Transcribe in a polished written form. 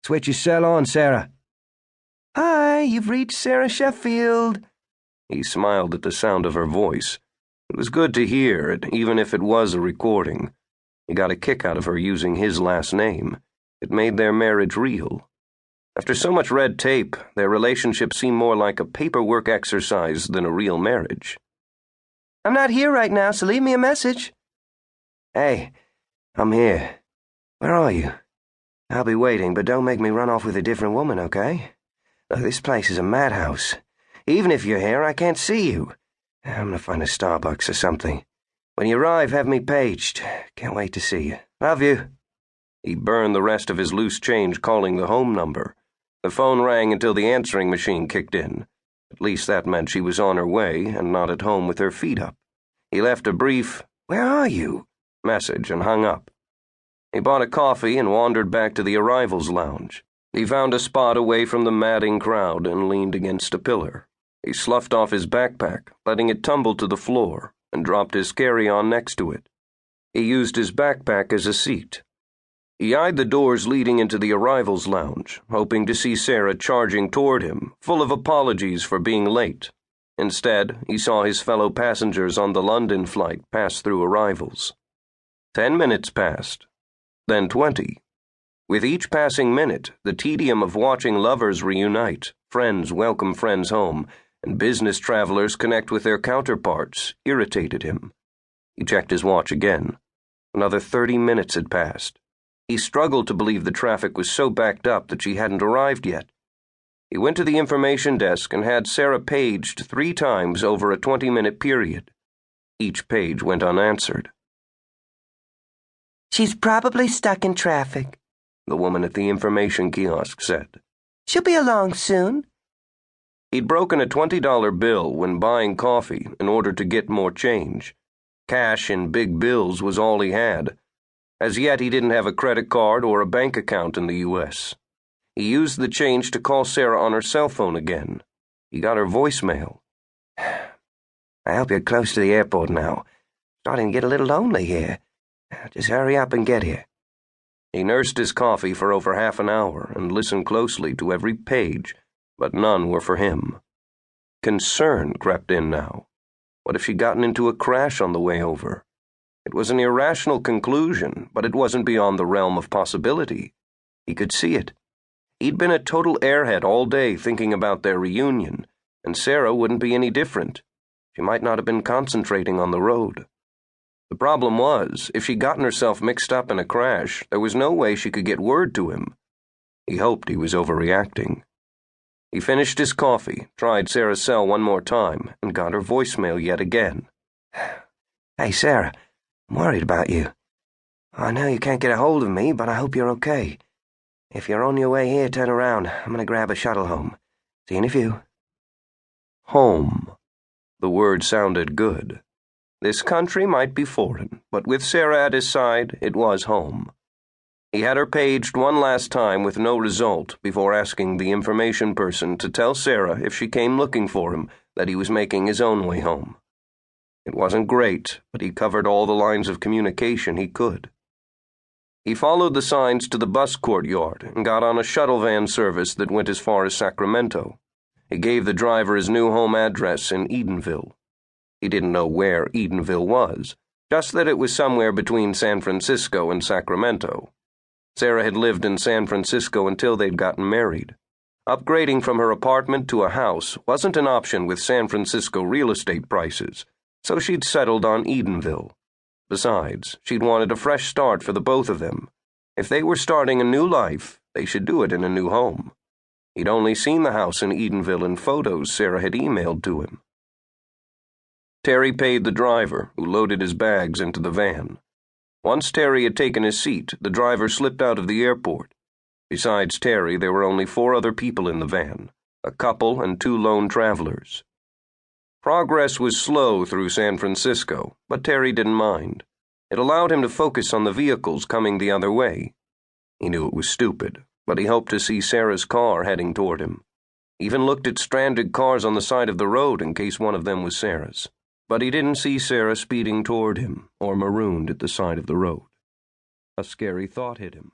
Switch your cell on, Sarah. Hi, you've reached Sarah Sheffield. He smiled at the sound of her voice. It was good to hear it, even if it was a recording. He got a kick out of her using his last name. It made their marriage real. After so much red tape, their relationship seemed more like a paperwork exercise than a real marriage. I'm not here right now, so leave me a message. Hey, I'm here. Where are you? I'll be waiting, but don't make me run off with a different woman, okay? Look, this place is a madhouse. Even if you're here, I can't see you. I'm gonna find a Starbucks or something. When you arrive, have me paged. Can't wait to see you. Love you. He burned the rest of his loose change calling the home number. The phone rang until the answering machine kicked in. At least that meant she was on her way and not at home with her feet up. He left a brief, "Where are you?" message and hung up. He bought a coffee and wandered back to the arrivals lounge. He found a spot away from the madding crowd and leaned against a pillar. He sloughed off his backpack, letting it tumble to the floor, and dropped his carry-on next to it. He used his backpack as a seat. He eyed the doors leading into the arrivals lounge, hoping to see Sarah charging toward him, full of apologies for being late. Instead, he saw his fellow passengers on the London flight pass through arrivals. 10 minutes passed, then 20. With each passing minute, the tedium of watching lovers reunite, friends welcome friends home, and business travelers connect with their counterparts irritated him. He checked his watch again. Another 30 minutes had passed. He struggled to believe the traffic was so backed up that she hadn't arrived yet. He went to the information desk and had Sarah paged 3 times over a 20-minute period. Each page went unanswered. She's probably stuck in traffic, the woman at the information kiosk said. She'll be along soon. He'd broken a $20 bill when buying coffee in order to get more change. Cash in big bills was all he had. As yet, he didn't have a credit card or a bank account in the U.S. He used the change to call Sarah on her cell phone again. He got her voicemail. I hope you're close to the airport now. Starting to get a little lonely here. Just hurry up and get here. He nursed his coffee for over half an hour and listened closely to every page, but none were for him. Concern crept in now. What if she'd gotten into a crash on the way over? It was an irrational conclusion, but it wasn't beyond the realm of possibility. He could see it. He'd been a total airhead all day thinking about their reunion, and Sarah wouldn't be any different. She might not have been concentrating on the road. The problem was, if she'd gotten herself mixed up in a crash, there was no way she could get word to him. He hoped he was overreacting. He finished his coffee, tried Sarah's cell one more time, and got her voicemail yet again. Hey, Sarah. I'm worried about you. I know you can't get a hold of me, but I hope you're okay. If you're on your way here, turn around. I'm going to grab a shuttle home. See you in a few. Home. The word sounded good. This country might be foreign, but with Sarah at his side, it was home. He had her paged one last time with no result before asking the information person to tell Sarah if she came looking for him that he was making his own way home. It wasn't great, but he covered all the lines of communication he could. He followed the signs to the bus courtyard and got on a shuttle van service that went as far as Sacramento. He gave the driver his new home address in Edenville. He didn't know where Edenville was, just that it was somewhere between San Francisco and Sacramento. Sarah had lived in San Francisco until they'd gotten married. Upgrading from her apartment to a house wasn't an option with San Francisco real estate prices, so she'd settled on Edenville. Besides, she'd wanted a fresh start for the both of them. If they were starting a new life, they should do it in a new home. He'd only seen the house in Edenville in photos Sarah had emailed to him. Terry paid the driver, who loaded his bags into the van. Once Terry had taken his seat, the driver slipped out of the airport. Besides Terry, there were only 4 other people in the van, a couple and 2 lone travelers. Progress was slow through San Francisco, but Terry didn't mind. It allowed him to focus on the vehicles coming the other way. He knew it was stupid, but he hoped to see Sarah's car heading toward him. He even looked at stranded cars on the side of the road in case one of them was Sarah's. But he didn't see Sarah speeding toward him or marooned at the side of the road. A scary thought hit him.